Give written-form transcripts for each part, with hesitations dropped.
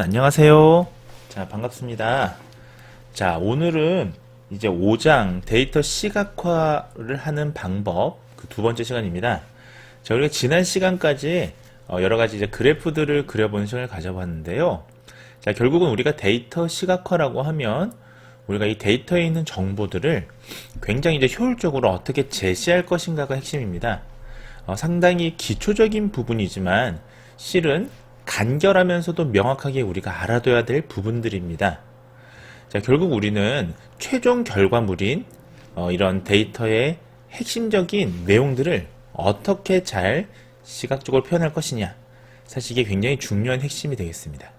안녕하세요. 자, 반갑습니다. 자, 오늘은 이제 5장 데이터 시각화를 하는 방법, 그 두 번째 시간입니다. 자, 우리가 지난 시간까지 여러 가지 이제 그래프들을 그려보는 시간을 가져봤는데요. 자, 결국은 우리가 데이터 시각화라고 하면 우리가 이 데이터에 있는 정보들을 굉장히 이제 효율적으로 어떻게 제시할 것인가가 핵심입니다. 상당히 기초적인 부분이지만 실은 간결하면서도 명확하게 우리가 알아둬야 될 부분들입니다. 자, 결국 우리는 최종 결과물인 이런 데이터의 핵심적인 내용들을 어떻게 잘 시각적으로 표현할 것이냐. 사실 이게 굉장히 중요한 핵심이 되겠습니다.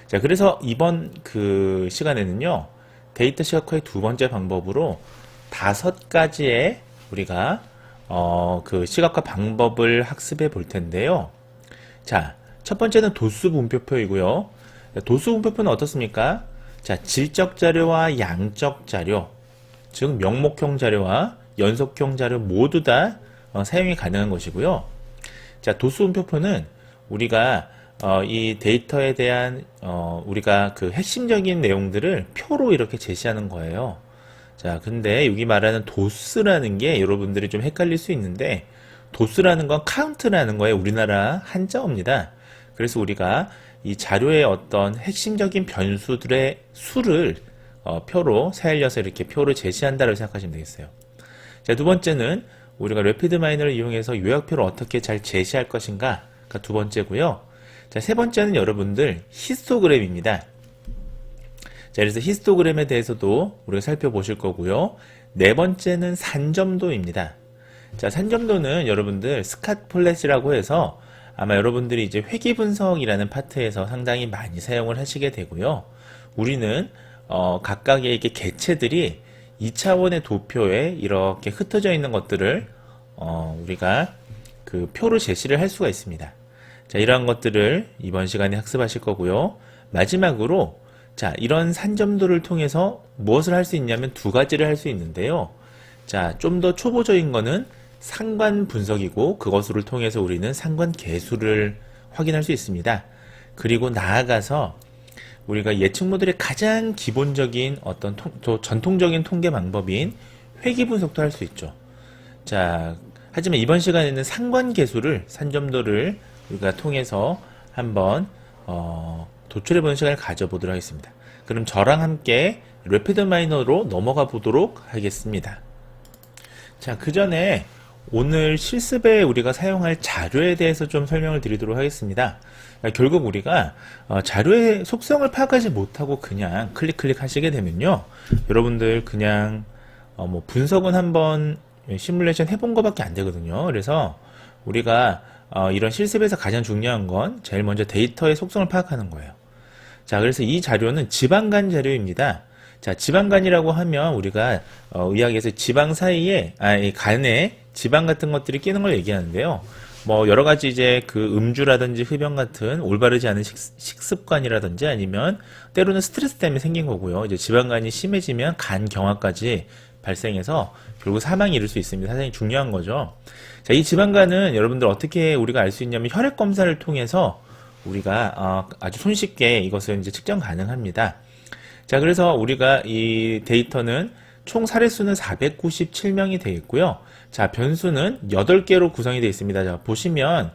자, 그래서 이번 그 시간에는요, 데이터 시각화의 두 번째 방법으로 5가지의 우리가 그 시각화 방법을 학습해 볼 텐데요. 자, 첫 번째는 도수 분표표이고요. 도수 분표표는 어떻습니까? 자, 질적 자료와 양적 자료, 즉 명목형 자료와 연속형 자료 모두 다 사용이 가능한 것이고요. 자, 도수 분표표는 우리가 이 데이터에 대한 우리가 그 핵심적인 내용들을 표로 이렇게 제시하는 거예요. 자, 근데 여기 말하는 도수라는 게 여러분들이 좀 헷갈릴 수 있는데, 도수라는 건 카운트라는 거에 우리나라 한자어입니다. 그래서 우리가 이 자료의 어떤 핵심적인 변수들의 수를 표로 세알려서 이렇게 표를 제시한다고 생각하시면 되겠어요. 자, 두 번째는 우리가 레피드 마이너를 이용해서 요약표를 어떻게 잘 제시할 것인가가 두 번째고요. 자, 세 번째는 여러분들 히스토그램입니다. 자, 그래서 히스토그램에 대해서도 우리가 살펴보실 거고요. 네 번째는 산점도입니다. 자, 산점도는 여러분들 스캇 폴렛이라고 해서 아마 여러분들이 이제 회귀 분석이라는 파트에서 상당히 많이 사용을 하시게 되고요. 우리는 각각의 이렇게 개체들이 2차원의 도표에 이렇게 흩어져 있는 것들을 우리가 그 표로 제시를 할 수가 있습니다. 자, 이러한 것들을 이번 시간에 학습하실 거고요. 마지막으로 자, 이런 산점도를 통해서 무엇을 할 수 있냐면 두 가지를 할 수 있는데요. 자, 좀 더 초보적인 거는 상관 분석이고 그것을 통해서 우리는 상관 계수를 확인할 수 있습니다. 그리고 나아가서 우리가 예측 모델의 가장 기본적인 어떤 전통적인 통계 방법인 회귀 분석도 할 수 있죠. 자, 하지만 이번 시간에는 상관 계수를 산점도를 우리가 통해서 한번 도출해보는 시간을 가져보도록 하겠습니다. 그럼 저랑 함께 레피드 마이너로 넘어가 보도록 하겠습니다. 자, 그 전에 오늘 실습에 우리가 사용할 자료에 대해서 좀 설명을 드리도록 하겠습니다. 결국 우리가 자료의 속성을 파악하지 못하고 그냥 클릭 하시게 되면요, 여러분들 그냥 뭐 분석은 한번 시뮬레이션 해본 것밖에 안 되거든요. 그래서 우리가 이런 실습에서 가장 중요한 건 제일 먼저 데이터의 속성을 파악하는 거예요. 자, 그래서 이 자료는 지방간 자료입니다. 자, 지방간이라고 하면 우리가 의학에서 지방 사이에 이 간에 지방 같은 것들이 끼는 걸 얘기하는데요. 뭐 여러 가지 이제 그 음주라든지 흡연 같은 올바르지 않은 식습관이라든지 아니면 때로는 스트레스 때문에 생긴 거고요. 이제 지방간이 심해지면 간 경화까지 발생해서 결국 사망이 이를 수 있습니다. 상당히 중요한 거죠. 자, 이 지방간은 여러분들 어떻게 우리가 알 수 있냐면 혈액 검사를 통해서 우리가 아주 손쉽게 이것을 이제 측정 가능합니다. 자, 그래서 우리가 이 데이터는 총 사례수는 497명이 되어 있고요. 자, 변수는 8개로 구성이 되어 있습니다. 자, 보시면,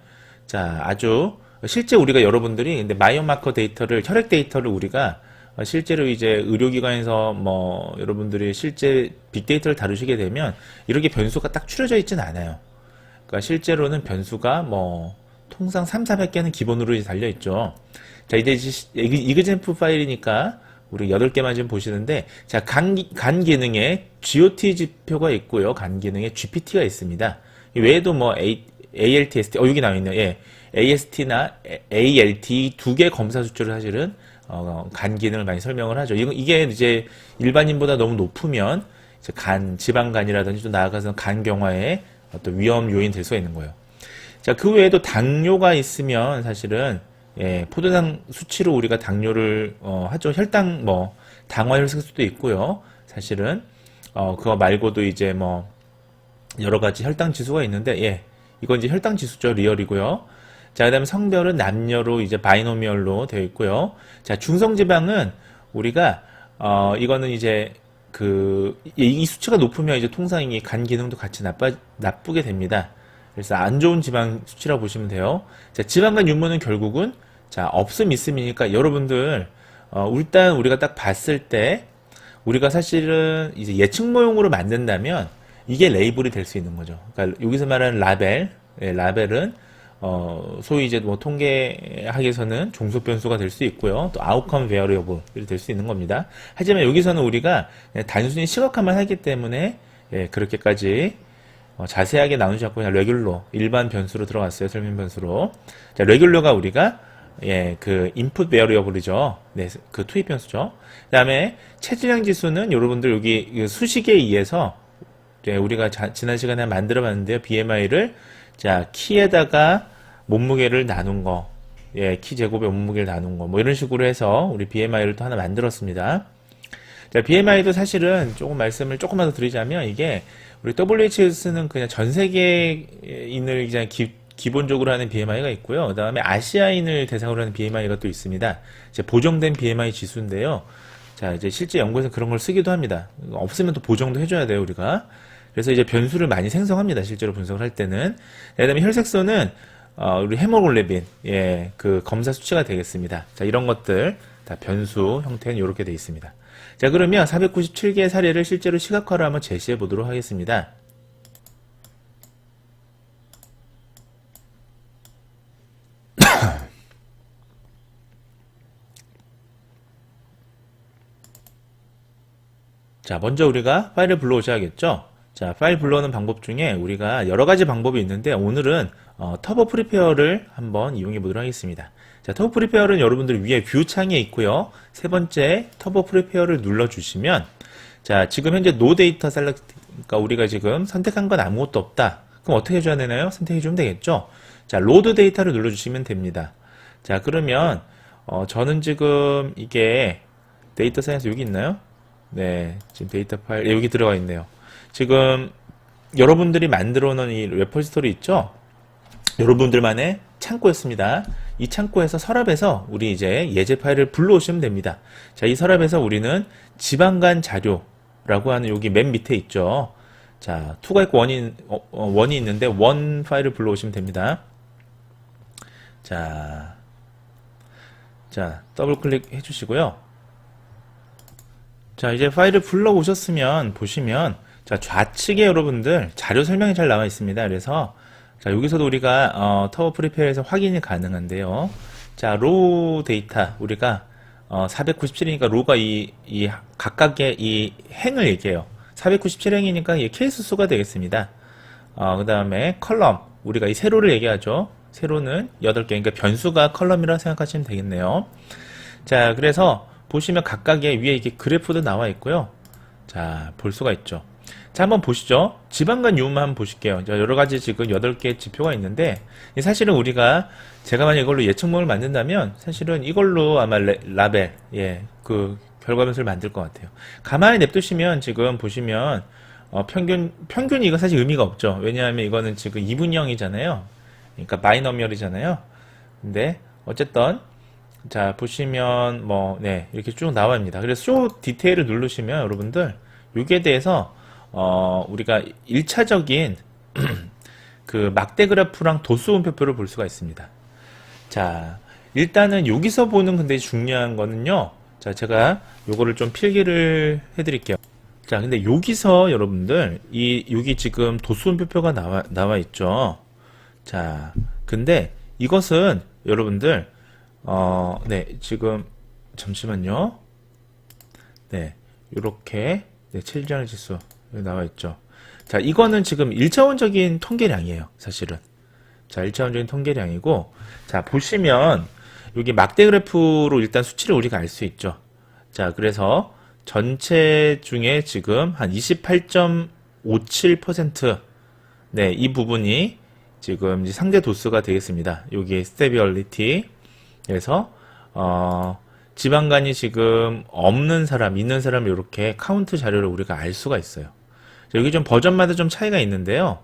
자, 아주, 실제 우리가 여러분들이, 근데 마이오마커 데이터를, 혈액 데이터를 우리가, 실제로 이제 의료기관에서 뭐, 여러분들이 실제 빅데이터를 다루시게 되면, 이렇게 변수가 딱 추려져 있진 않아요. 그러니까 실제로는 변수가 뭐, 통상 3, 400개는 기본으로 달려있죠. 자, 이제 이그젠프 파일이니까, 우리 8개만 지금 보시는데, 자, 간 기능에 GOT 지표가 있고요. 간 기능에 GPT가 있습니다. 이 외에도 뭐 ALTST, 여기 나와있네요. 예. AST나 ALT 두 개 검사 수치를 사실은, 간 기능을 많이 설명을 하죠. 이게 이제 일반인보다 너무 높으면, 이제 지방간이라든지 또 나아가서 간 경화에 어떤 위험 요인 될 수가 있는 거예요. 자, 그 외에도 당뇨가 있으면 사실은 포도당 수치로 우리가 당뇨를 하죠. 혈당 뭐 당화혈 쓸 수도 있고요. 사실은 그거 말고도 이제 뭐 여러 가지 혈당 지수가 있는데 이건 이제 혈당 지수죠. 리얼이고요. 자, 그다음에 성별은 남녀로 이제 바이노미얼로 되어 있고요. 자, 중성지방은 우리가 이거는 이제 이 수치가 높으면 이제 통상 이 간 기능도 같이 나쁘게 됩니다. 그래서 안 좋은 지방 수치라고 보시면 돼요. 자, 지방간 유무는 결국은 자, 없음 있음이니까 여러분들 일단 우리가 딱 봤을 때 우리가 사실은 이제 예측모형으로 만든다면 이게 레이블이 될 수 있는 거죠. 그러니까 여기서 말하는 라벨, 라벨은 소위 이제 뭐 통계학에서는 종속 변수가 될 수 있고요. 또 아웃컴 베어리어블이 될 수 있는 겁니다. 하지만 여기서는 우리가 단순히 시각화만 하기 때문에 그렇게까지 자세하게 나누지 않고 그냥 레귤러 일반 변수로 들어갔어요. 설명 변수로. 자, 레귤러가 우리가 그 인풋 베어리어블이죠. 네, 그 투입 변수죠. 그다음에 체질량 지수는 여러분들 여기 수식에 의해서 우리가 지난 시간에 만들어 봤는데요. BMI를 자, 키에다가 몸무게를 나눈 거. 키 제곱에 몸무게를 나눈 거. 뭐 이런 식으로 해서 우리 BMI를 또 하나 만들었습니다. 자, BMI도 사실은 조금 말씀을 조금만 더 드리자면 이게 우리 WHS는 그냥 전 세계인을 그냥 기본적으로 하는 BMI가 있고요. 그 다음에 아시아인을 대상으로 하는 BMI가 또 있습니다. 이제 보정된 BMI 지수인데요. 자, 이제 실제 연구에서 그런 걸 쓰기도 합니다. 없으면 또 보정도 해줘야 돼요, 우리가. 그래서 이제 변수를 많이 생성합니다. 실제로 분석을 할 때는. 그 다음에 혈색소는, 우리 헤모글로빈, 그 검사 수치가 되겠습니다. 자, 이런 것들, 다 변수 형태는 이렇게 되어 있습니다. 자, 그러면 497개의 사례를 실제로 시각화로 한번 제시해 보도록 하겠습니다. 자, 먼저 우리가 파일을 불러오셔야겠죠? 자, 파일 불러오는 방법 중에 우리가 여러 가지 방법이 있는데 오늘은 터보 프리페어를 한번 이용해 보도록 하겠습니다. 자, 터보 프리페어는 여러분들 위에 뷰 창에 있고요. 세 번째 터보 프리페어를 눌러주시면 자, 지금 현재 노 데이터 셀렉트, 그러니까 우리가 지금 선택한 건 아무것도 없다. 그럼 어떻게 해줘야 되나요? 선택해 주면 되겠죠? 자, 로드 데이터를 눌러주시면 됩니다. 자, 그러면 저는 지금 이게 데이터 사이언스 여기 있나요? 네, 지금 데이터 파일 여기 들어가 있네요. 지금 여러분들이 만들어 놓은 이 레포지토리 있죠? 여러분들만의 창고였습니다. 이 창고에서 서랍에서 우리 이제 예제 파일을 불러오시면 됩니다. 자, 이 서랍에서 우리는 지방간 자료라고 하는 여기 맨 밑에 있죠. 자, 2가 있고 1이 있는데 1 파일을 불러오시면 됩니다. 자, 더블 클릭 해주시고요. 자, 이제 파일을 불러오셨으면 보시면 자, 좌측에 여러분들 자료 설명이 잘 나와 있습니다. 그래서 자, 여기서도 우리가 터보 프리페어에서 확인이 가능한데요. 자, 로우 데이터 우리가 497이니까 로가 이 각각의 이 행을 얘기해요. 497행이니까 이 케이스 수가 되겠습니다. 그 다음에 컬럼 우리가 이 세로를 얘기하죠. 세로는 8개, 그러니까 변수가 컬럼이라고 생각하시면 되겠네요. 자, 그래서 보시면 각각의 위에 이렇게 그래프도 나와 있고요. 자, 볼 수가 있죠. 자, 한번 보시죠. 지방간 유무만 한번 보실게요. 여러 가지 지금 8개 지표가 있는데, 사실은 우리가, 제가 만약 이걸로 예측모를 만든다면, 사실은 이걸로 아마 라벨, 그 결과 변수를 만들 것 같아요. 가만히 냅두시면 지금 보시면, 평균이 이거 사실 의미가 없죠. 왜냐하면 이거는 지금 2분형이잖아요. 그러니까 바이너미얼이잖아요. 근데, 어쨌든, 자, 보시면, 이렇게 쭉 나와입니다. 그래서 쇼 디테일을 누르시면 여러분들, 여기에 대해서, 우리가 1차적인 그 막대 그래프랑 도수 분표표를 볼 수가 있습니다. 자, 일단은 여기서 보는 근데 중요한 거는요. 자, 제가 요거를 좀 필기를 해드릴게요. 자, 근데 여기서 여러분들, 여기 지금 도수 분표표가 나와 있죠. 자, 근데 이것은 여러분들, 지금, 잠시만요. 네, 요렇게, 체질량 지수. 여기 나와 있죠. 자, 이거는 지금 1차원적인 통계량이에요, 사실은. 자, 1차원적인 통계량이고, 자, 보시면, 여기 막대 그래프로 일단 수치를 우리가 알 수 있죠. 자, 그래서 전체 중에 지금 한 28.57%, 네, 이 부분이 지금 상대 도수가 되겠습니다. 여기 스테비얼리티에서, 지방간이 지금 없는 사람, 있는 사람 이렇게 카운트 자료를 우리가 알 수가 있어요. 여기 좀 버전마다 좀 차이가 있는데요.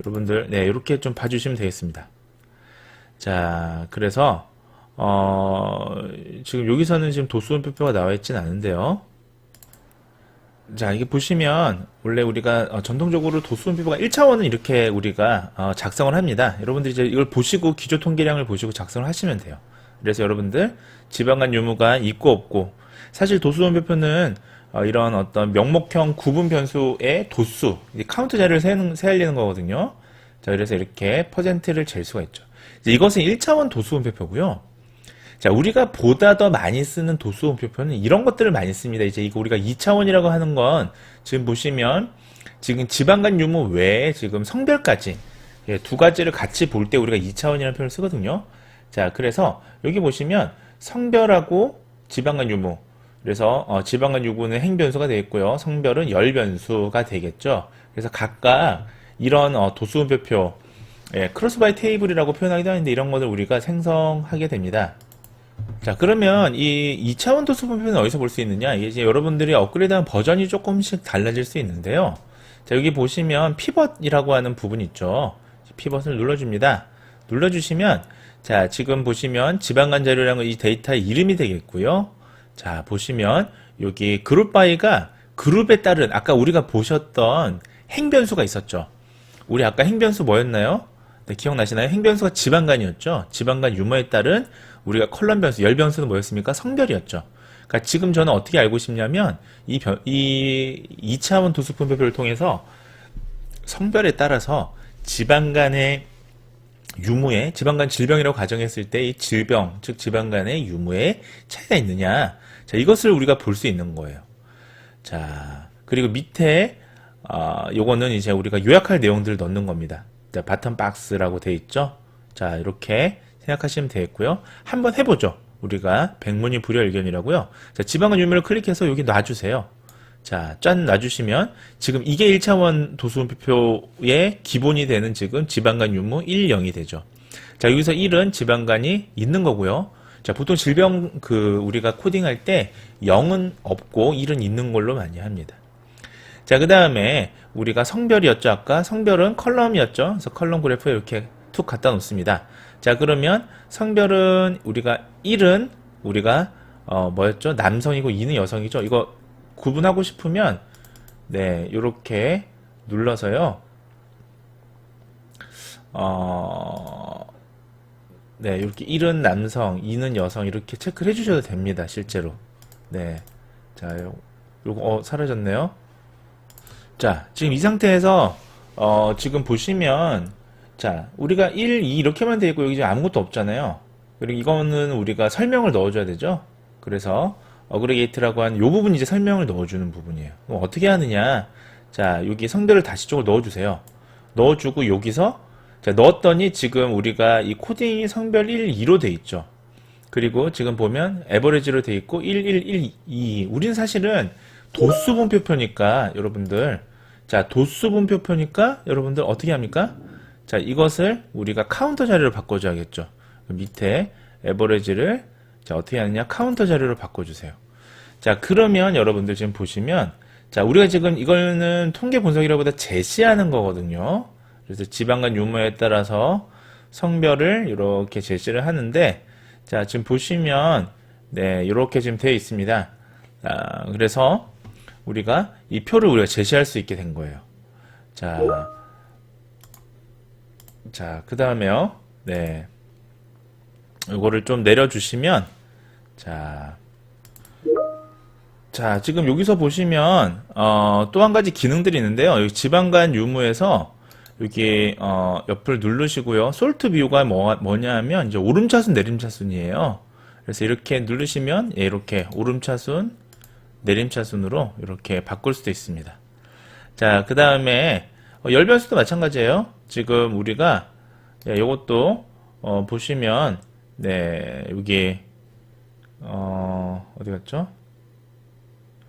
여러분들, 네, 이렇게 좀 봐주시면 되겠습니다. 자, 그래서 지금 여기서는 지금 도수분표가 나와 있진 않은데요. 자, 이게 보시면 원래 우리가 전통적으로 도수분표가 1차원은 이렇게 우리가 작성을 합니다. 여러분들이 이제 이걸 보시고 기조 통계량을 보시고 작성을 하시면 돼요. 그래서 여러분들 지방간 유무가 있고 없고, 사실 도수분표는 이런 어떤 명목형 구분 변수의 도수, 카운트 자료를 세알리는 거거든요. 자, 그래서 이렇게 퍼센트를 잴 수가 있죠. 이제 이것은 1차원 도수분표고요. 자, 우리가 보다 더 많이 쓰는 도수분표는 이런 것들을 많이 씁니다. 이제 이거 우리가 2차원이라고 하는 건 지금 보시면 지금 지방간 유무 외에 지금 성별까지, 예, 두 가지를 같이 볼 때 우리가 2차원이라는 표현을 쓰거든요. 자, 그래서 여기 보시면 성별하고 지방간 유무, 그래서 지방간 유무는 행변수가 되겠고요. 성별은 열변수가 되겠죠. 그래서 각각 이런 도수분표표, 예, 크로스 바이 테이블이라고 표현하기도 하는데 이런 것을 우리가 생성하게 됩니다. 자, 그러면 이 2차원 도수분표는 어디서 볼 수 있느냐? 이게 이제 여러분들이 업그레이드한 버전이 조금씩 달라질 수 있는데요. 자, 여기 보시면 피벗이라고 하는 부분이 있죠. 피벗을 눌러줍니다. 눌러주시면, 자, 지금 보시면 지방간 자료량은 이 데이터의 이름이 되겠고요. 자, 보시면 여기 그룹 바이가 그룹에 따른 아까 우리가 보셨던 행변수가 있었죠. 우리 아까 행변수 뭐였나요? 네, 기억나시나요? 행변수가 지방간이었죠. 지방간 유무에 따른 우리가 컬럼 변수, 열 변수는 뭐였습니까? 성별이었죠. 그러니까 지금 저는 어떻게 알고 싶냐면 이 2차원 도수분표를 통해서 성별에 따라서 지방간의 유무에, 지방간 질병이라고 가정했을 때 이 질병, 즉 지방간의 유무에 차이가 있느냐. 자, 이것을 우리가 볼 수 있는 거예요. 자, 그리고 밑에 요거는 이제 우리가 요약할 내용들을 넣는 겁니다. 자, 바텀 박스라고 돼 있죠. 자, 이렇게 생각하시면 되겠고요. 한번 해보죠. 우리가 백문이 불여일견이라고요. 자, 지방간 유무를 클릭해서 여기 놔주세요. 자, 짠 놔주시면 지금 이게 1차원 도수분표의 기본이 되는 지금 지방간 유무 1, 0이 되죠. 자, 여기서 1은 지방간이 있는 거고요. 자, 보통 질병 우리가 코딩할 때 0은 없고 1은 있는 걸로 많이 합니다. 자, 그 다음에 우리가 성별이었죠. 아까 성별은 컬럼이었죠. 그래서 컬럼 그래프에 이렇게 툭 갖다 놓습니다. 자, 그러면 성별은 우리가 1은 우리가 뭐였죠? 남성이고 2는 여성이죠. 이거 구분하고 싶으면 네, 요렇게 눌러서요. 네, 이렇게 1은 남성, 2는 여성 이렇게 체크를 해주셔도 됩니다. 실제로. 네, 자, 요거 사라졌네요. 자, 지금 이 상태에서 지금 보시면 자, 우리가 1, 2 이렇게만 되어 있고 여기 지금 아무것도 없잖아요. 그리고 이거는 우리가 설명을 넣어줘야 되죠. 그래서 어그리게이트라고 하는 요 부분 이제 설명을 넣어주는 부분이에요. 그럼 어떻게 하느냐? 자, 여기 성별을 다시 쪽으로 넣어주세요. 넣어주고 여기서 자, 넣었더니 지금 우리가 이 코딩이 성별 1, 2로 돼 있죠. 그리고 지금 보면 에버리지로 돼 있고 1, 1, 1, 2. 우리는 사실은 도수 분표표니까 여러분들, 자, 도수 분표표니까 여러분들 어떻게 합니까? 자, 이것을 우리가 카운터 자료로 바꿔줘야겠죠. 밑에 에버리지를 자, 어떻게 하느냐? 카운터 자료로 바꿔주세요. 자, 그러면 여러분들 지금 보시면 자, 우리가 지금 이거는 통계 분석이라보다 제시하는 거거든요. 그래서 지방간 유무에 따라서 성별을 이렇게 제시를 하는데 자, 지금 보시면 네, 이렇게 지금 되어 있습니다. 그래서 우리가 이 표를 우리가 제시할 수 있게 된 거예요. 자, 그 다음에요. 네. 이거를 좀 내려주시면, 자, 지금 여기서 보시면, 또 한 가지 기능들이 있는데요. 여기 지방간 유무에서, 여기, 옆을 누르시고요. 솔트 뷰가 뭐냐 하면, 이제 오름차순, 내림차순이에요. 그래서 이렇게 누르시면, 예, 이렇게 오름차순, 내림차순으로 이렇게 바꿀 수도 있습니다. 자, 그 다음에, 열변수도 마찬가지예요. 지금 우리가, 예, 요것도, 보시면, 네, 여기, 어디 갔죠?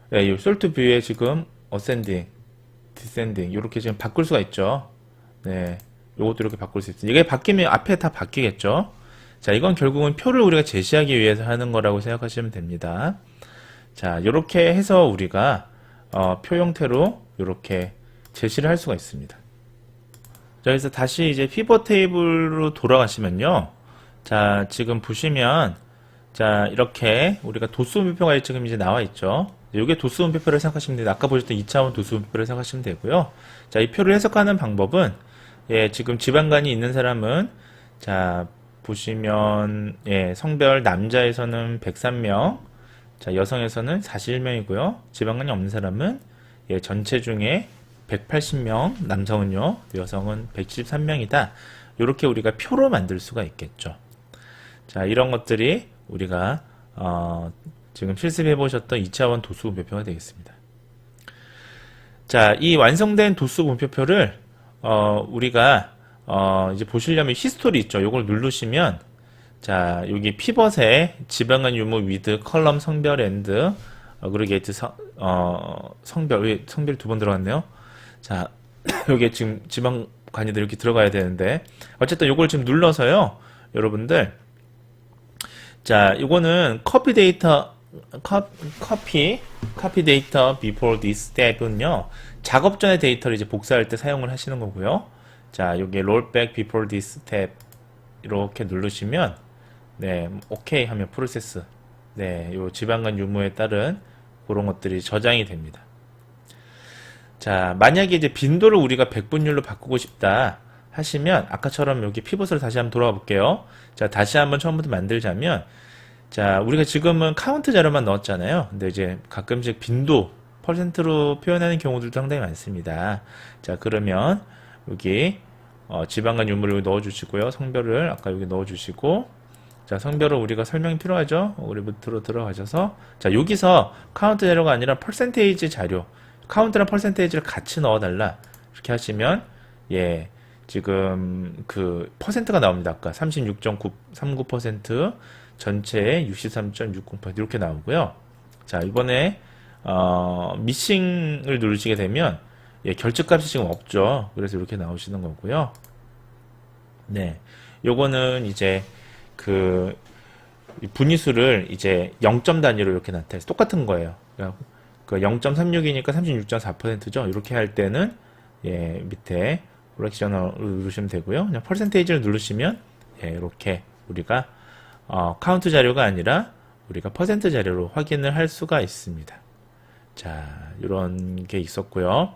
네, 이 솔트 뷰에 지금, 어센딩, 디센딩, 이렇게 지금 바꿀 수가 있죠. 네, 요것도 이렇게 바꿀 수 있어요. 이게 바뀌면 앞에 다 바뀌겠죠? 자, 이건 결국은 표를 우리가 제시하기 위해서 하는 거라고 생각하시면 됩니다. 자, 이렇게 해서 우리가, 표 형태로 이렇게 제시를 할 수가 있습니다. 자, 그래서 다시 이제 피벗 테이블로 돌아가시면요. 자, 지금 보시면, 자, 이렇게 우리가 도수분표가 지금 이제 나와 있죠. 이게 도수분표를 생각하시면 됩니다. 아까 보셨던 2차원 도수분표를 생각하시면 되고요. 자, 이 표를 해석하는 방법은, 예, 지금 지방간이 있는 사람은, 자, 보시면, 예, 성별 남자에서는 103명, 자, 여성에서는 41명이고요. 지방간이 없는 사람은, 예, 전체 중에 180명, 남성은요, 여성은 173명이다. 이렇게 우리가 표로 만들 수가 있겠죠. 자, 이런 것들이 우리가 지금 실습해 보셨던 2차원 도수 분표가 되겠습니다. 자, 이 완성된 도수 분표표를 우리가 이제 보시려면 히스토리 있죠. 요걸 누르시면 자, 여기 피벗에 지방간 유무 위드 컬럼 성별 앤드 어그리게이트 성별 두 번 들어갔네요. 자, 여기 지금 지방간이들 이렇게 들어가야 되는데 어쨌든 요걸 지금 눌러서요. 여러분들 자, 이거는 커피 데이터 before this step은요. 작업 전의 데이터를 이제 복사할 때 사용을 하시는 거고요. 자, 여기 rollback before this step 이렇게 누르시면 네, 오케이 하면 프로세스 네, 요 지방간 유무에 따른 그런 것들이 저장이 됩니다. 자, 만약에 이제 빈도를 우리가 백분율로 바꾸고 싶다 하시면 아까처럼 여기 피벗으로 다시 한번 돌아가 볼게요. 자, 다시 한번 처음부터 만들자면 자, 우리가 지금은 카운트 자료만 넣었잖아요. 근데 이제 가끔씩 빈도 퍼센트로 표현하는 경우들도 상당히 많습니다. 자, 그러면 여기 지방간 유무를 넣어주시고요. 성별을 아까 여기 넣어주시고 자, 성별을 우리가 설명이 필요하죠. 우리 밑으로 들어가셔서 자, 여기서 카운트 자료가 아니라 퍼센테이지 자료 카운트랑 퍼센테이지를 같이 넣어달라 이렇게 하시면 예, 지금 그 퍼센트가 나옵니다. 아까 36.39% 전체의 63.60% 이렇게 나오고요. 자, 이번에 미싱을 누르시게 되면 예, 결집값이 지금 없죠. 그래서 이렇게 나오시는 거고요. 네, 요거는 이제 그 분위수를 이제 0점 단위로 이렇게 나타내서 똑같은 거예요. 그 0.36이니까 36.4%죠. 이렇게 할 때는 예, 밑에 프랙션을 누르시면 되고요. 그냥 퍼센테이지를 누르시면 예, 이렇게 우리가 카운트 자료가 아니라 우리가 퍼센트 자료로 확인을 할 수가 있습니다. 자, 이런 게 있었고요.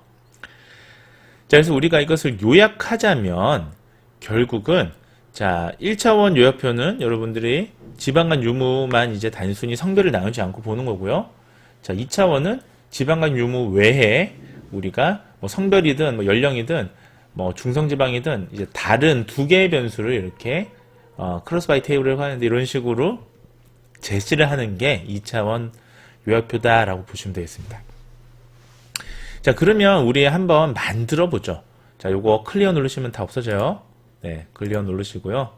자, 그래서 우리가 이것을 요약하자면 결국은 자, 1차원 요약표는 여러분들이 지방간 유무만 이제 단순히 성별을 나누지 않고 보는 거고요. 자, 2차원은 지방간 유무 외에 우리가 뭐 성별이든 뭐 연령이든 뭐 중성지방이든 이제 다른 두 개의 변수를 이렇게 크로스 바이 테이블을 하는데 이런 식으로 제시를 하는 게 2차원 요약표다라고 보시면 되겠습니다. 자, 그러면 우리 한번 만들어 보죠. 자, 요거 클리어 누르시면 다 없어져요. 네, 클리어 누르시고요.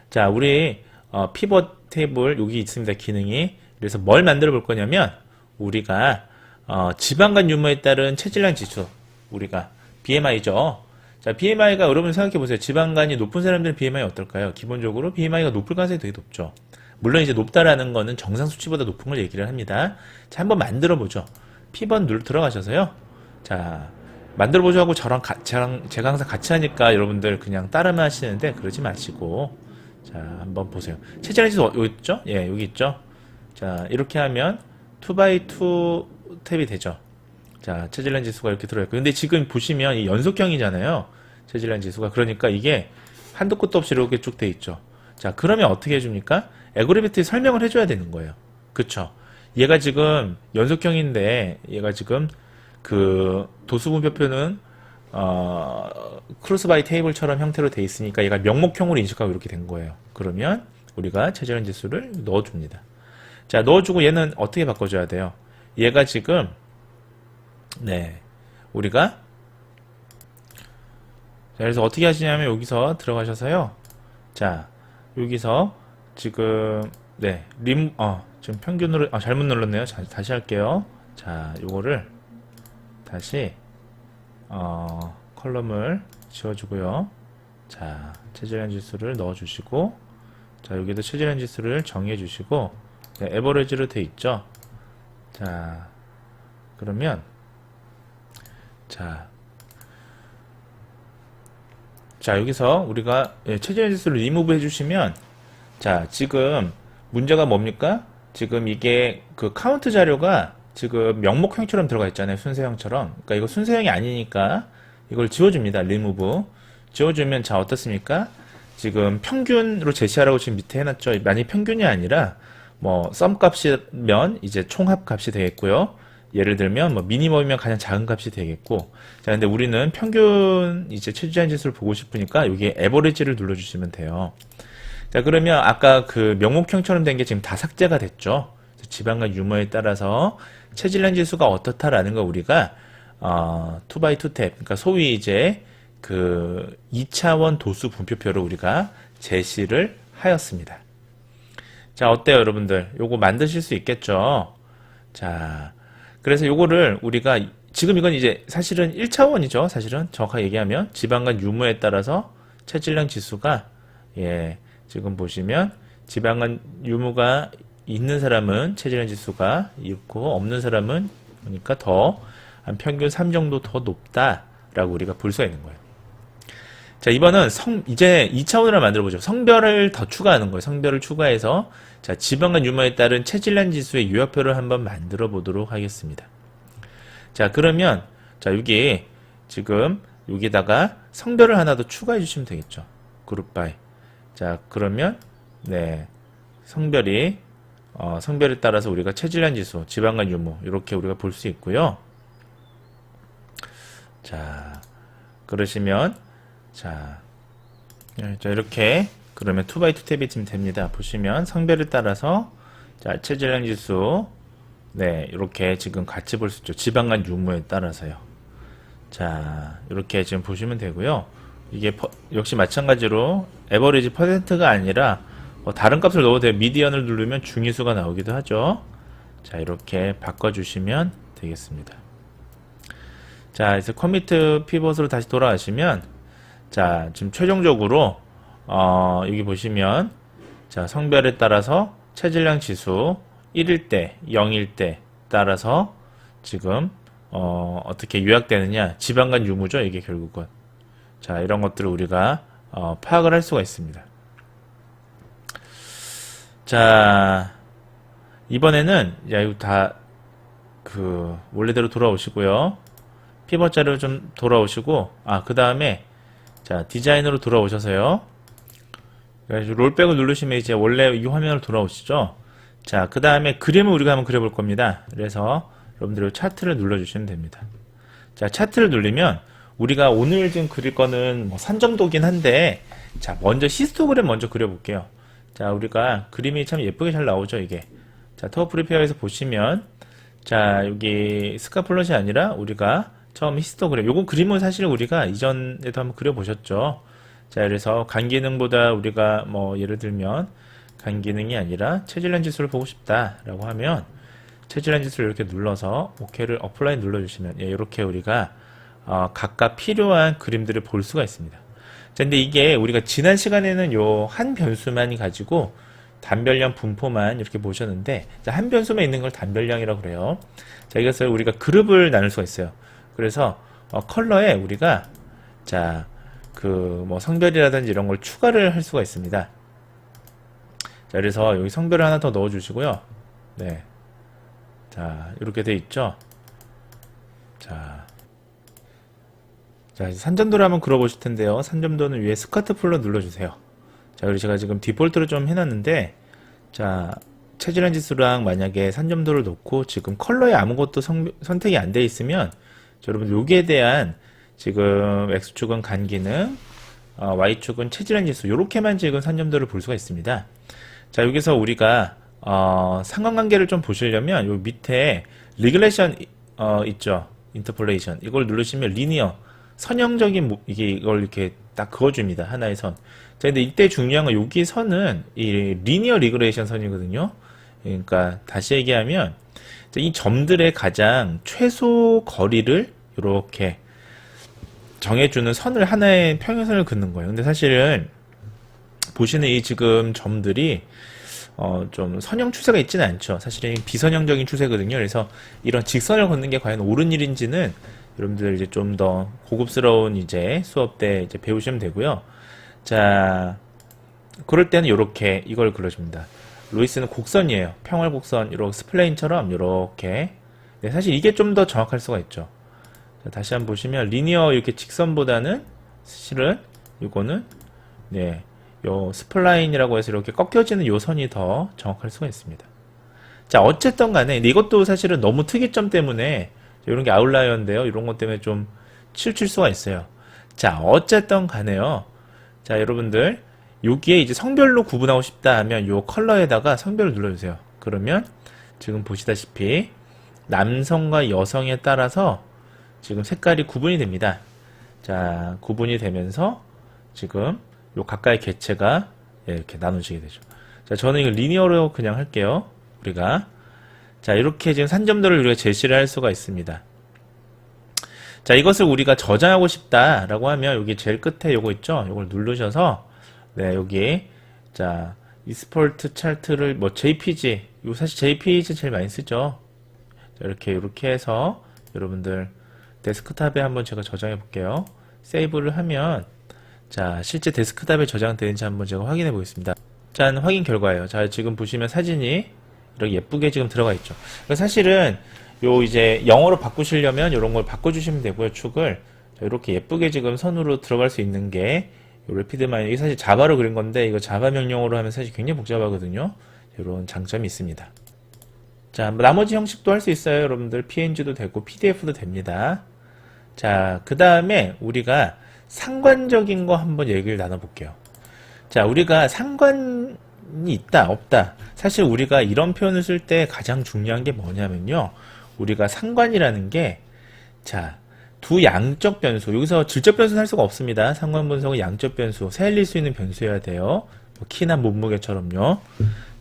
자, 우리 피벗 테이블 여기 있습니다. 기능이. 그래서 뭘 만들어 볼 거냐면 우리가 지방간 유무에 따른 체질량 지수 우리가 BMI죠. 자, BMI가 여러분 생각해 보세요. 지방간이 높은 사람들은 BMI 어떨까요? 기본적으로 BMI가 높을 가능성이 되게 높죠. 물론 이제 높다라는 거는 정상 수치보다 높은 걸 얘기를 합니다. 자, 한번 만들어 보죠. 피벗 들어가셔서요. 자, 만들어 보죠 하고 제가 항상 같이 하니까 여러분들 그냥 따라만 하시는데 그러지 마시고 자, 한번 보세요. 체질량 지수 여기 있죠? 예, 여기 있죠? 자, 이렇게 하면 2x2 탭이 되죠. 자, 체질량 지수가 이렇게 들어있고. 근데 지금 보시면 이 연속형이잖아요. 체질량 지수가. 그러니까 이게 한도 끝도 없이 이렇게 쭉 돼 있죠. 자, 그러면 어떻게 해줍니까? 에그리비티 설명을 해줘야 되는 거예요. 그쵸? 얘가 지금 연속형인데, 얘가 지금 그 도수분표표는, 크로스 바이 테이블처럼 형태로 돼 있으니까 얘가 명목형으로 인식하고 이렇게 된 거예요. 그러면 우리가 체질량 지수를 넣어줍니다. 자, 넣어주고 얘는 어떻게 바꿔줘야 돼요? 얘가 지금 네, 우리가 자, 그래서 어떻게 하시냐면 여기서 들어가셔서요. 자, 여기서 지금 네, 지금 평균으로 잘못 눌렀네요. 자, 다시 할게요. 자, 요거를 다시 컬럼을 지워주고요. 자, 체질량 지수를 넣어주시고 자, 여기도 체질량 지수를 정해주시고 네, 에버리지로 돼 있죠. 자, 그러면 자, 여기서 우리가 체질량 지수를 리무브 해주시면 자, 지금 문제가 뭡니까? 지금 이게 그 카운트 자료가 지금 명목형처럼 들어가 있잖아요. 순서형처럼. 그러니까 이거 순서형이 아니니까 이걸 지워줍니다. remove. 지워주면 자, 어떻습니까? 지금 평균으로 제시하라고 지금 밑에 해놨죠. 만약 평균이 아니라 뭐 sum 값이면 이제 총합 값이 되겠고요. 예를 들면 뭐 미니멈이면 가장 작은 값이 되겠고. 자, 근데 우리는 평균 이제 최저한 지수를 보고 싶으니까 여기에 average를 눌러주시면 돼요. 자, 그러면 아까 그 명목형처럼 된 게 지금 다 삭제가 됐죠. 지방과 유무에 따라서 체질량 지수가 어떻다라는 거 우리가 2x2 탭, 그러니까 소위 이제 그 2차원 도수 분표표를 우리가 제시를 하였습니다. 자, 어때요, 여러분들? 요거 만드실 수 있겠죠? 자, 그래서 요거를 우리가 지금 이건 이제 사실은 1차원이죠. 사실은 정확하게 얘기하면 지방간 유무에 따라서 체질량 지수가 예, 지금 보시면 지방간 유무가 있는 사람은 체질량 지수가 있고 없는 사람은 그러니까 더 한 평균 3 정도 더 높다라고 우리가 볼 수가 있는 거예요. 자, 이번은 이제 2차원으로 만들어 보죠. 성별을 더 추가하는 거예요. 성별을 추가해서 자, 지방간 유무에 따른 체질량 지수의 유형표를 한번 만들어 보도록 하겠습니다. 자, 그러면 자, 여기 지금 여기다가 성별을 하나 더 추가해 주시면 되겠죠. 그룹 바이. 자, 그러면 네. 성별에 따라서 우리가 체질량 지수, 지방간 유무 이렇게 우리가 볼 수 있고요. 자, 그러시면 자, 이렇게 그러면 2x2 탭이 지금 됩니다. 보시면 성별에 따라서 자, 체질량 지수 네, 이렇게 지금 같이 볼 수 있죠. 지방간 유무에 따라서요. 자, 이렇게 지금 보시면 되고요. 이게 역시 마찬가지로 에버리지 퍼센트가 아니라 다른 값을 넣어도 돼요. 미디언을 누르면 중위수가 나오기도 하죠. 자, 이렇게 바꿔주시면 되겠습니다. 자, 그래서 커미트 피벗으로 다시 돌아가시면 자, 지금 최종적으로 여기 보시면 자, 성별에 따라서 체질량 지수 1일 때, 0일 때 따라서 지금 어떻게 요약되느냐, 지방간 유무죠, 이게 결국은. 자, 이런 것들을 우리가 파악을 할 수가 있습니다. 자, 이번에는 야, 이거 다 그 원래대로 돌아오시고요. 피벗 자료 좀 돌아오시고, 그 다음에 자, 디자인으로 돌아오셔서요. 롤백을 누르시면 이제 원래 이 화면으로 돌아오시죠. 자, 그 다음에 그림을 우리가 한번 그려볼 겁니다. 그래서 여러분들 차트를 눌러주시면 됩니다. 자, 차트를 누르면 우리가 오늘 지금 그릴 거는 뭐 산점도긴 한데, 자, 먼저 히스토그램 먼저 그려볼게요. 자, 우리가 그림이 참 예쁘게 잘 나오죠, 이게. 자, 터보 프리페어에서 보시면, 자, 여기 스카플롯이 아니라 우리가 처음 히스토그램, 요거 그림은 사실 우리가 이전에도 한번 그려보셨죠. 자, 그래서 간 기능보다 우리가 뭐 예를 들면 간 기능이 아니라 체질량 지수를 보고 싶다라고 하면 체질량 지수를 이렇게 눌러서 OK를 어플라이 눌러주시면 이렇게 우리가 각각 필요한 그림들을 볼 수가 있습니다. 자, 근데 이게 우리가 지난 시간에는 요 한 변수만 가지고 단별량 분포만 이렇게 보셨는데, 자, 한 변수만 있는 걸 단별량이라고 그래요. 자, 이것을 우리가 그룹을 나눌 수가 있어요. 그래서 컬러에 우리가 자, 그 뭐 성별이라든지 이런 걸 추가를 할 수가 있습니다. 자, 그래서 여기 성별을 하나 더 넣어 주시고요. 네. 자, 이렇게 돼 있죠. 자, 산점도를 한번 그려보실 텐데요. 산점도는 위에 스카트 풀로 눌러주세요. 자, 그리고 제가 지금 디폴트로 좀 해놨는데, 자, 체질량 지수랑 만약에 산점도를 놓고 지금 컬러에 아무것도 선택이 안 돼 있으면, 자, 여러분 여기에 대한 지금 X축은 간 기능, Y축은 체질량 지수, 요렇게만 지금 산점도를 볼 수가 있습니다. 자, 여기서 우리가 상관관계를 좀 보시려면 요 밑에 리그레이션 있죠. 인터폴레이션. 이걸 누르시면 리니어 선형적인 이걸 이렇게 딱 그어줍니다. 하나의 선. 자, 근데 이때 중요한 건 여기 선은 이 리니어 리그레이션 선이거든요. 그러니까 다시 얘기하면 이 점들의 가장 최소 거리를 이렇게 정해주는 선을 하나의 평행선을 긋는 거예요. 근데 사실은 보시는 이 지금 점들이 좀 선형 추세가 있지는 않죠. 사실은 비선형적인 추세거든요. 그래서 이런 직선을 걷는 게 과연 옳은 일인지는 여러분들 이제 좀 더 고급스러운 이제 수업 때 이제 배우시면 되고요. 자, 그럴 때는 이렇게 이걸 그려줍니다. 루이스는 곡선이에요. 평활곡선, 이렇게 스플레인처럼 이렇게. 네, 사실 이게 좀 더 정확할 수가 있죠. 자, 다시 한번 보시면 리니어 이렇게 직선보다는 실은 이거는 네, 요 스플라인이라고 해서 이렇게 꺾여지는 요 선이 더 정확할 수가 있습니다. 자, 어쨌든 간에 근데 이것도 사실은 너무 특이점 때문에 이런 게 아웃라이어인데요. 이런 것 때문에 좀 치우칠 수가 있어요. 자, 어쨌든 간에요. 자, 여러분들 여기에 이제 성별로 구분하고 싶다 하면 요 컬러에다가 성별을 눌러주세요. 그러면 지금 보시다시피 남성과 여성에 따라서 지금 색깔이 구분이 됩니다. 자, 구분이 되면서 지금 요 가까이 개체가 이렇게 나눠지게 되죠. 자, 저는 이거 리니어로 그냥 할게요. 우리가 자, 이렇게 지금 산점도를 우리가 제시를 할 수가 있습니다. 자, 이것을 우리가 저장하고 싶다라고 하면 여기 제일 끝에 요거 있죠? 요걸 누르셔서 네, 여기 자, 익스포트 차트를 뭐 JPG, 요 사실 JPG 제일 많이 쓰죠. 자, 이렇게 해서 여러분들 데스크탑에 한번 제가 저장해 볼게요. 세이브를 하면 자, 실제 데스크탑에 저장되는지 한번 제가 확인해 보겠습니다. 짠, 확인 결과예요. 자, 지금 보시면 사진이 이렇게 예쁘게 지금 들어가 있죠. 사실은 요 이제 영어로 바꾸시려면 이런 걸 바꿔주시면 되고요. 축을 자, 이렇게 예쁘게 지금 선으로 들어갈 수 있는 게 래피드마이너, 이게 사실 자바로 그린 건데 이거 자바 명령어로 하면 사실 굉장히 복잡하거든요. 이런 장점이 있습니다. 자, 뭐 나머지 형식도 할 수 있어요. 여러분들 PNG도 되고 PDF도 됩니다. 자, 그 다음에 우리가 상관적인 거 한번 얘기를 나눠볼게요. 자, 우리가 상관이 있다 없다, 사실 우리가 이런 표현을 쓸 때 가장 중요한 게 뭐냐면요, 우리가 상관이라는 게 자, 두 양적 변수, 여기서 질적 변수는 할 수가 없습니다. 상관 분석은 양적 변수, 세일릴 수 있는 변수여야 돼요. 뭐 키나 몸무게처럼요.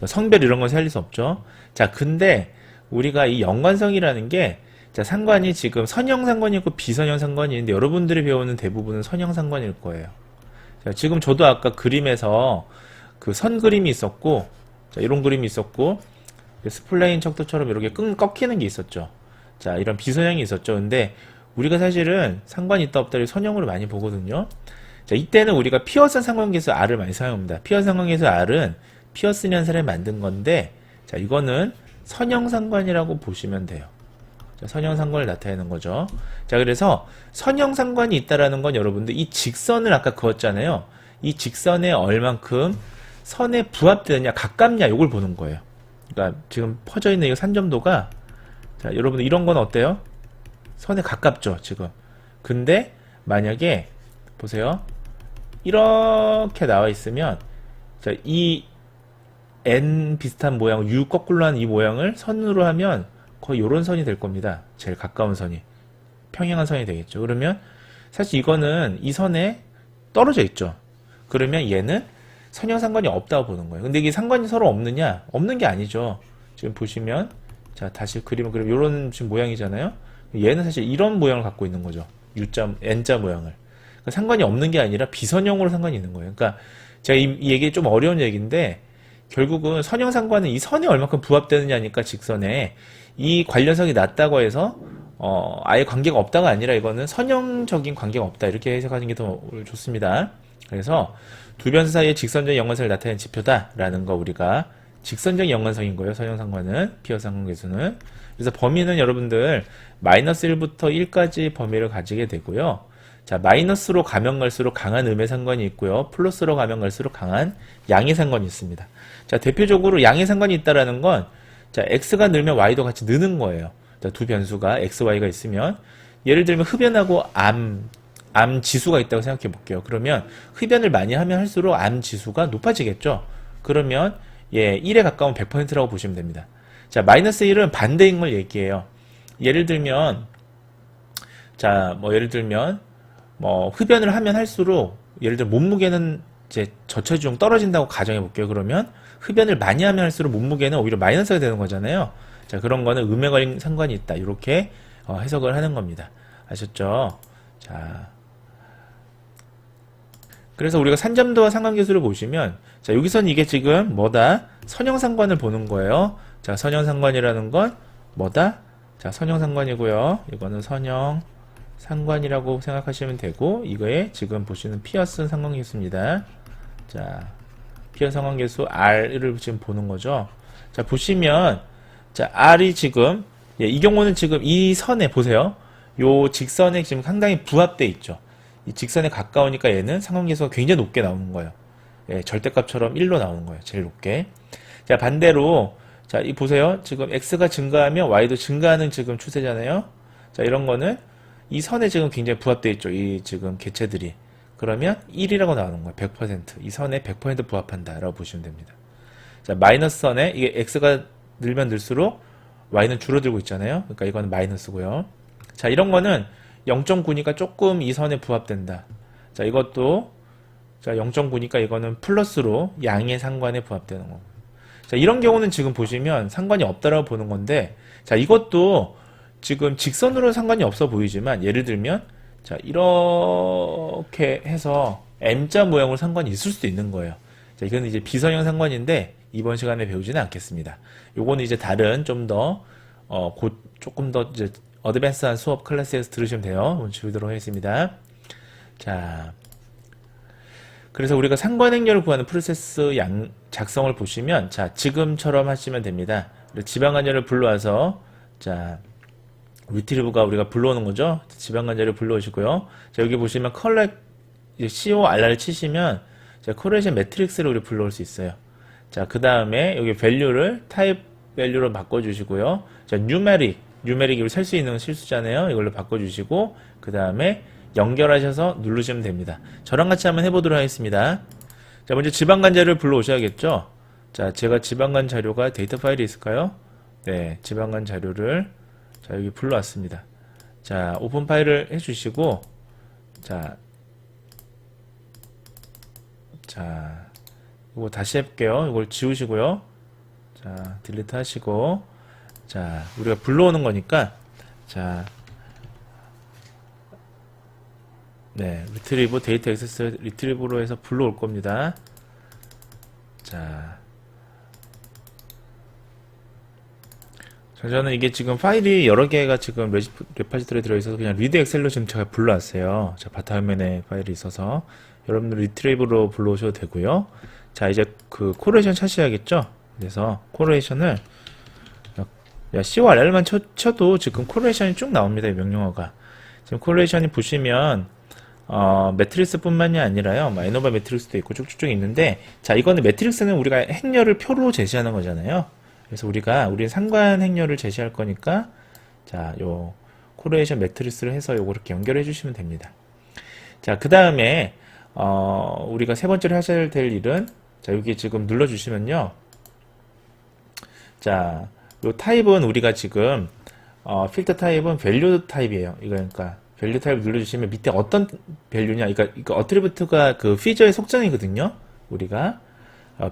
성별 이런 건 세일릴 수 없죠. 자, 근데 우리가 이 연관성이라는 게 자, 상관이 지금 선형 상관이 있고 비선형 상관이 있는데 여러분들이 배우는 대부분은 선형 상관일 거예요. 자, 지금 저도 아까 그림에서 그 선 그림이 있었고, 자, 이런 그림이 있었고, 스플레인 척도처럼 이렇게 꺾이는 게 있었죠. 자, 이런 비선형이 있었죠. 근데 우리가 사실은 상관이 있다 없다를 선형으로 많이 보거든요. 자, 이때는 우리가 피어슨 상관계수 R을 많이 사용합니다. 피어슨 상관계수 R은 피어슨 연산을 만든 건데, 자, 이거는 선형 상관이라고 보시면 돼요. 자, 선형 상관을 나타내는 거죠. 자, 그래서 선형 상관이 있다라는 건 여러분들 이 직선을 아까 그었잖아요. 이 직선에 얼만큼 선에 부합되느냐, 가깝냐, 이걸 보는 거예요. 그러니까 지금 퍼져 있는 이 산점도가 자, 여러분들 이런 건 어때요? 선에 가깝죠, 지금. 근데 만약에 보세요. 이렇게 나와 있으면 자, 이 N 비슷한 모양, U 거꾸로 한 이 모양을 선으로 하면 거의 요런 선이 될 겁니다. 제일 가까운 선이. 평행한 선이 되겠죠. 그러면 사실 이거는 이 선에 떨어져 있죠. 그러면 얘는 선형 상관이 없다고 보는 거예요. 근데 이게 상관이 서로 없느냐? 없는 게 아니죠. 지금 보시면 자, 다시 그림을 그리면 요런 지금 모양이잖아요. 얘는 사실 이런 모양을 갖고 있는 거죠. U자, N자 모양을. 그러니까 상관이 없는 게 아니라 비선형으로 상관이 있는 거예요. 그러니까 제가 이 얘기 좀 어려운 얘기인데 결국은 선형 상관은 이 선이 얼마큼 부합되느냐니까 직선에 이 관련성이 낮다고 해서 아예 관계가 없다가 아니라 이거는 선형적인 관계가 없다, 이렇게 해석하는 게 더 좋습니다. 그래서 두 변수 사이의 직선적 연관성을 나타내는 지표다라는 거, 우리가 직선적 연관성인 거예요. 선형 상관은, 피어 상관계수는. 그래서 범위는 여러분들 마이너스 1부터 1까지 범위를 가지게 되고요. 자, 마이너스로 가면 갈수록 강한 음의 상관이 있고요. 플러스로 가면 갈수록 강한 양의 상관이 있습니다. 자, 대표적으로 양의 상관이 있다라는 건 자, x가 늘면 y도 같이 느는 거예요. 자, 두 변수가 x, y가 있으면 예를 들면 흡연하고 암 지수가 있다고 생각해 볼게요. 그러면 흡연을 많이 하면 할수록 암 지수가 높아지겠죠. 그러면 예, 1에 가까운 100%라고 보시면 됩니다. 자, 마이너스 1은 반대인 걸 얘기해요. 예를 들면 자, 예를 들면 흡연을 하면 할수록 예를 들어 몸무게는 이제 저체중 떨어진다고 가정해 볼게요. 그러면 흡연을 많이 하면 할수록 몸무게는 오히려 마이너스가 되는 거잖아요. 자, 그런 거는 음에 관련 상관이 있다, 이렇게 해석을 하는 겁니다. 아셨죠? 자, 그래서 우리가 산점도와 상관계수를 보시면 자, 여기서는 이게 지금 뭐다? 선형상관을 보는 거예요. 자, 선형상관이라는 건 뭐다? 자, 선형상관이고요. 이거는 선형상관이라고 생각하시면 되고, 이거에 지금 보시는 피어슨 상관계수입니다. 자, 피어 상관계수 R을 지금 보는 거죠. 자, 보시면, 자, R이 지금, 예, 이 경우는 지금 이 선에, 보세요. 요 직선에 지금 상당히 부합돼 있죠. 이 직선에 가까우니까 얘는 상관계수가 굉장히 높게 나오는 거예요. 예, 절대값처럼 1로 나오는 거예요. 제일 높게. 자, 반대로, 자, 이 보세요. 지금 X가 증가하면 Y도 증가하는 지금 추세잖아요. 자, 이런 거는 이 선에 지금 굉장히 부합돼 있죠. 이 지금 개체들이. 그러면 1이라고 나오는 거예요. 100%. 이 선에 100% 부합한다. 라고 보시면 됩니다. 자, 마이너스 선에 이게 X가 늘면 늘수록 Y는 줄어들고 있잖아요. 그러니까 이거는 마이너스고요. 자, 이런 거는 0.9니까 조금 이 선에 부합된다. 자, 이것도 자, 0.9니까 이거는 플러스로 양의 상관에 부합되는 거고. 자, 이런 경우는 지금 보시면 상관이 없다라고 보는 건데, 자, 이것도 지금 직선으로 상관이 없어 보이지만, 예를 들면, 자, 이렇게 해서 M자 모양으로 상관이 있을 수도 있는 거예요. 자, 이건 이제 비선형 상관인데, 이번 시간에 배우지는 않겠습니다. 요거는 이제 다른 좀 더, 조금 더 이제 어드밴스한 수업 클래스에서 들으시면 돼요. 오늘 지우도록 하겠습니다. 자, 그래서 우리가 상관행렬을 구하는 프로세스 작성을 보시면, 자, 지금처럼 하시면 됩니다. 지방관절을 불러와서, 자, 리트리브가 우리가 불러오는 거죠. 지방관절을 불러오시고요. 자, 여기 보시면 CORR을 치시면, 자, 코레이션 매트릭스를 우리 불러올 수 있어요. 자, 그 다음에 여기 밸류를 타입 밸류로 바꿔주시고요. 자, 뉴메릭이 셀 수 있는 실수잖아요. 이걸로 바꿔주시고, 그 다음에 연결하셔서 누르시면 됩니다. 저랑 같이 한번 해보도록 하겠습니다. 자, 먼저 지방관 자료를 불러오셔야겠죠? 자, 제가 지방관 자료가 데이터 파일이 있을까요? 네, 지방관 자료를 자, 여기 불러왔습니다. 자, 오픈 파일을 해주시고, 자, 이거 다시 해볼게요. 이걸 지우시고요. 자, 딜리트 하시고, 자, 우리가 불러오는 거니까, 자, 네, 리트리브, 데이터 액세스 리트리브로 해서 불러올 겁니다. 자, 저는 이게 지금 파일이 여러 개가 지금 레파지터리에 들어있어서 그냥 리드 엑셀로 지금 제가 불러왔어요. 자, 바탕화면에 파일이 있어서 여러분들 리트리브로 불러오셔도 되고요. 자, 이제 그 코레이션 찾으셔야겠죠? 그래서 코레이션을 CORL만 쳐도 지금 코레이션이 쭉 나옵니다. 이 명령어가. 지금 코레이션이 보시면 매트릭스 뿐만이 아니라요. 에노바 매트릭스도 있고 쭉쭉쭉 있는데, 자, 이거는 매트릭스는 우리가 행렬을 표로 제시하는 거잖아요. 그래서 우리는 상관 행렬을 제시할 거니까, 자, 요 코레이션 매트릭스를 해서 요거 이렇게 연결해 주시면 됩니다. 자, 그 다음에 우리가 세 번째로 하셔야 될 일은, 자, 여기 지금 눌러 주시면요. 자, 요 타입은 우리가 지금 필터 타입은 밸류 타입이에요. 이거 그러니까 밸류 타입 눌러주시면 밑에 어떤 밸류냐, 그러니까 어트리뷰트가 그 피저의 속성이거든요. 우리가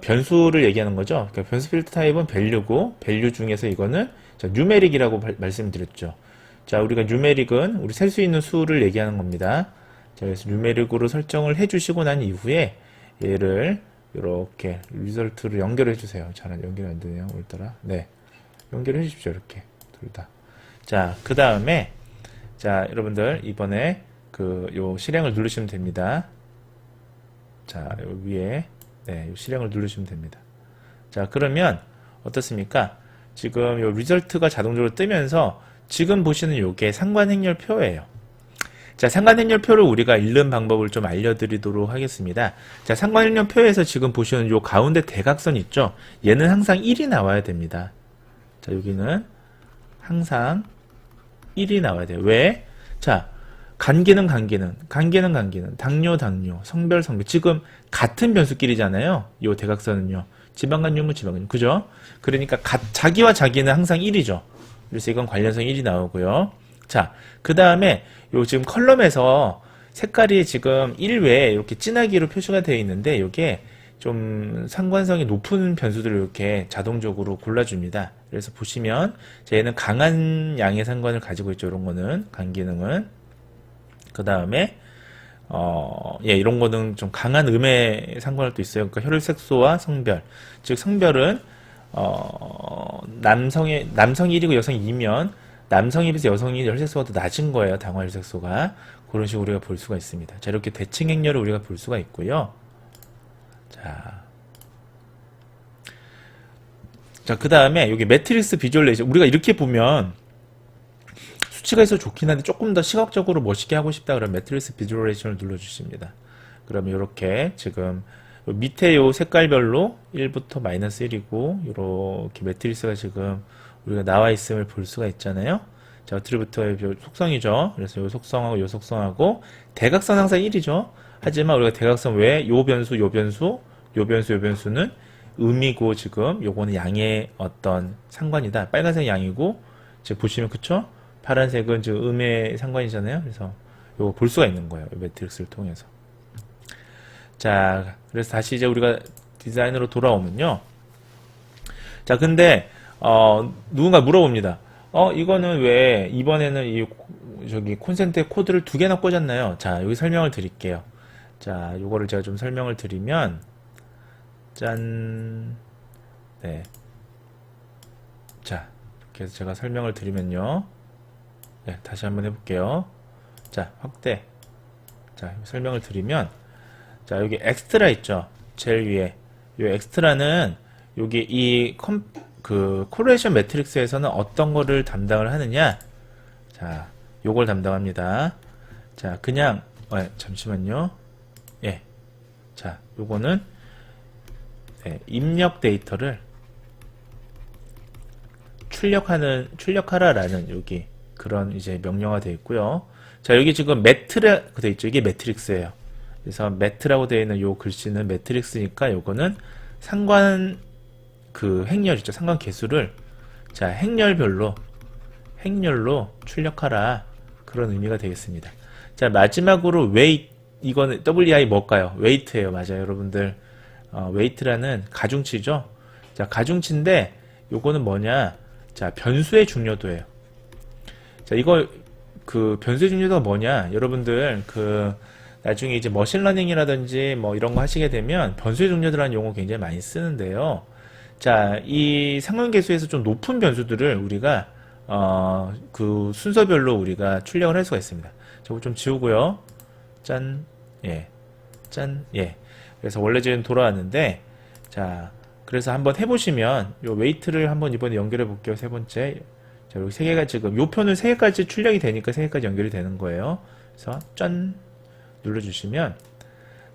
변수를 얘기하는 거죠. 그러니까 변수 필터 타입은 밸류고, 밸류 중에서 이거는 자, 뉴메릭이라고 말씀드렸죠. 자, 우리가 뉴메릭은 우리 셀 수 있는 수를 얘기하는 겁니다. 자, 그래서 뉴메릭으로 설정을 해주시고 난 이후에 얘를 이렇게 리설트를 연결해 주세요. 잘 연결이 안 되네요. 오늘따라. 네, 연결해 주십시오. 이렇게 둘 다. 자, 그 다음에 자, 여러분들 이번에 요 실행을 누르시면 됩니다. 자, 요 위에 네, 요 실행을 누르시면 됩니다. 자, 그러면 어떻습니까? 지금 요 리절트가 자동적으로 뜨면서 지금 보시는 요게 상관행렬표예요. 자, 상관행렬표를 우리가 읽는 방법을 좀 알려드리도록 하겠습니다. 자, 상관행렬표에서 지금 보시는 요 가운데 대각선 있죠? 얘는 항상 1이 나와야 됩니다. 자, 여기는 항상 1이 나와야 돼요. 왜? 자, 간기는, 당뇨, 성별. 지금 같은 변수끼리잖아요. 요 대각선은요. 지방간, 유무, 그죠? 그러니까 자기와 자기는 항상 1이죠. 그래서 이건 관련성 1이 나오고요. 자, 그 다음에 요 지금 컬럼에서 색깔이 지금 1외에 이렇게 진하기로 표시가 되어 있는데, 요게 좀 상관성이 높은 변수들을 이렇게 자동적으로 골라줍니다. 그래서 보시면 얘는 강한 양의 상관을 가지고 있죠. 이런 거는 간기능은. 그 다음에 이런 거는 좀 강한 음의 상관을 또 있어요. 그러니까 혈색소와 성별. 즉 성별은 남성이 1이고 여성이 2면 남성에 비해서 여성이 혈색소가 더 낮은 거예요. 당화 혈색소가. 그런 식으로 우리가 볼 수가 있습니다. 자, 이렇게 대칭 행렬을 우리가 볼 수가 있고요. 자, 자, 그 다음에 여기 매트릭스 비주얼레이션. 우리가 이렇게 보면 수치가 있어 좋긴 한데 조금 더 시각적으로 멋있게 하고 싶다 그러면 매트릭스 비주얼레이션을 눌러주십니다. 그러면 이렇게 지금 밑에 요 색깔별로 1부터 마이너스 1이고 이렇게 매트릭스가 지금 우리가 나와 있음을 볼 수가 있잖아요. 자, 어트리뷰트의 속성이죠. 그래서 요 속성하고 요 속성하고 대각선 항상 1이죠. 하지만 우리가 대각선 외에 요 변수, 요 변수, 요 변수, 요 변수는 음이고 지금 요거는 양의 어떤 상관이다. 빨간색 양이고 지금 보시면 그쵸? 파란색은 지금 음의 상관이잖아요. 그래서 요거 볼 수가 있는 거예요. 이 매트릭스를 통해서. 자, 그래서 다시 이제 우리가 디자인으로 돌아오면요. 자, 근데 누군가 물어봅니다. 이거는 왜 이번에는 저기 콘센트에 코드를 2개나 꽂았나요? 자, 여기 설명을 드릴게요. 자, 요거를 제가 좀 설명을 드리면 짠. 네. 자, 이렇게 해서 제가 설명을 드리면요. 네, 다시 한번 해볼게요. 자, 확대. 자, 설명을 드리면 자, 여기 엑스트라 있죠? 제일 위에. 요 엑스트라는 여기 코릴레이션 매트릭스에서는 어떤 거를 담당을 하느냐? 자, 요걸 담당합니다. 자, 그냥 잠시만요. 예. 자, 요거는 입력 데이터를 출력하라라는 여기 그런 이제 명령어가 되어 있고요. 자, 여기 지금 매트라고 되어 있죠. 이게 매트릭스예요. 그래서 매트라고 되어 있는 요 글씨는 매트릭스니까 요거는 행렬 있죠. 상관 개수를 자, 행렬로 출력하라. 그런 의미가 되겠습니다. 자, 마지막으로 웨이트. 이거는 WEI 뭘까요? 웨이트예요. 맞아요. 여러분들. 웨이트라는 가중치죠. 자, 가중치인데 요거는 뭐냐? 자, 변수의 중요도예요. 자, 이거 변수의 중요도가 뭐냐? 여러분들 나중에 이제 머신러닝이라든지 뭐 이런 거 하시게 되면 변수의 중요도라는 용어 굉장히 많이 쓰는데요. 자, 이 상관계수에서 좀 높은 변수들을 우리가 순서별로 우리가 출력을 할 수가 있습니다. 저거 좀 지우고요. 짠, 예, 짠, 예. 그래서 원래대로 돌아왔는데, 자, 그래서 한번 해보시면 요 웨이트를 한번 이번에 연결해 볼게요. 세 번째. 자, 여기 3개가 지금 요 표는 3개까지 출력이 되니까 3개까지 연결이 되는 거예요. 그래서 짠 눌러주시면,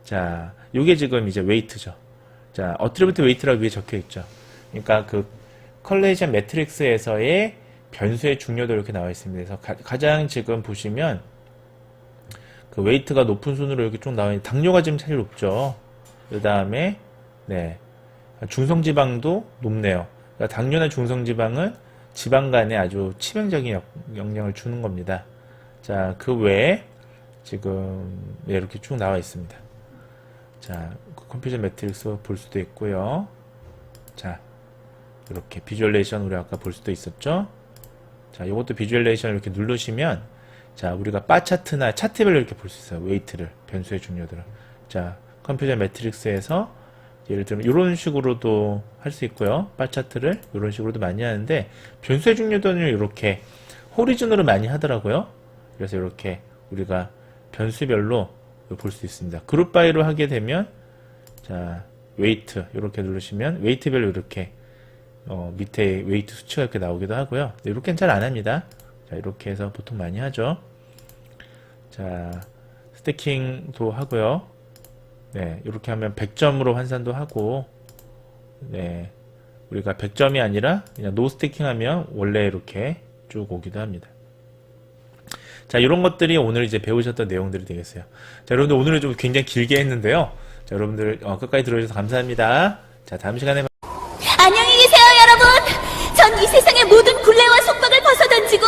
자, 요게 지금 이제 웨이트죠. 자, 어트리뷰트 웨이트라고 위에 적혀 있죠. 그러니까 컬레이션 매트릭스에서의 변수의 중요도 이렇게 나와 있습니다. 그래서 가장 지금 보시면 웨이트가 높은 순으로 이렇게 쭉 나와 있는 당뇨가 지금 제일 높죠. 그 다음에 중성지방도 높네요. 그러니까 당뇨나 중성지방은 지방 간에 아주 치명적인 영향을 주는 겁니다. 자, 그 외에 지금 이렇게 쭉 나와 있습니다. 자, 컴퓨터 매트릭스 볼 수도 있고요. 자, 이렇게 비주얼레이션 우리 아까 볼 수도 있었죠. 자, 이것도 비주얼레이션 이렇게 누르시면 자, 우리가 바 차트나 차트별로 이렇게 볼 수 있어요. 웨이트를, 변수의 중요도를. 자, 컴퓨터 매트릭스에서 예를 들면 이런 식으로도 할 수 있고요. 바 차트를 이런 식으로도 많이 하는데 변수의 중요도는 이렇게 호리즌으로 많이 하더라고요. 그래서 이렇게 우리가 변수별로 볼 수 있습니다. 그룹 바이로 하게 되면 자, 웨이트 이렇게 누르시면 웨이트별로 이렇게 밑에 웨이트 수치가 이렇게 나오기도 하고요. 이렇게는 잘 안 합니다. 자, 이렇게 해서 보통 많이 하죠. 자, 스태킹도 하고요. 네, 이렇게 하면 100점으로 환산도 하고, 네, 우리가 100점이 아니라 그냥 노 스태킹 하면 원래 이렇게 쭉 오기도 합니다. 자, 이런 것들이 오늘 이제 배우셨던 내용들이 되겠어요. 자, 여러분들 오늘은 좀 굉장히 길게 했는데요. 자, 여러분들 끝까지 들어주셔서 감사합니다. 자, 다음 시간에 안녕히 계세요, 여러분. 전 이 세상의 모든 굴레와 속박을 벗어던지고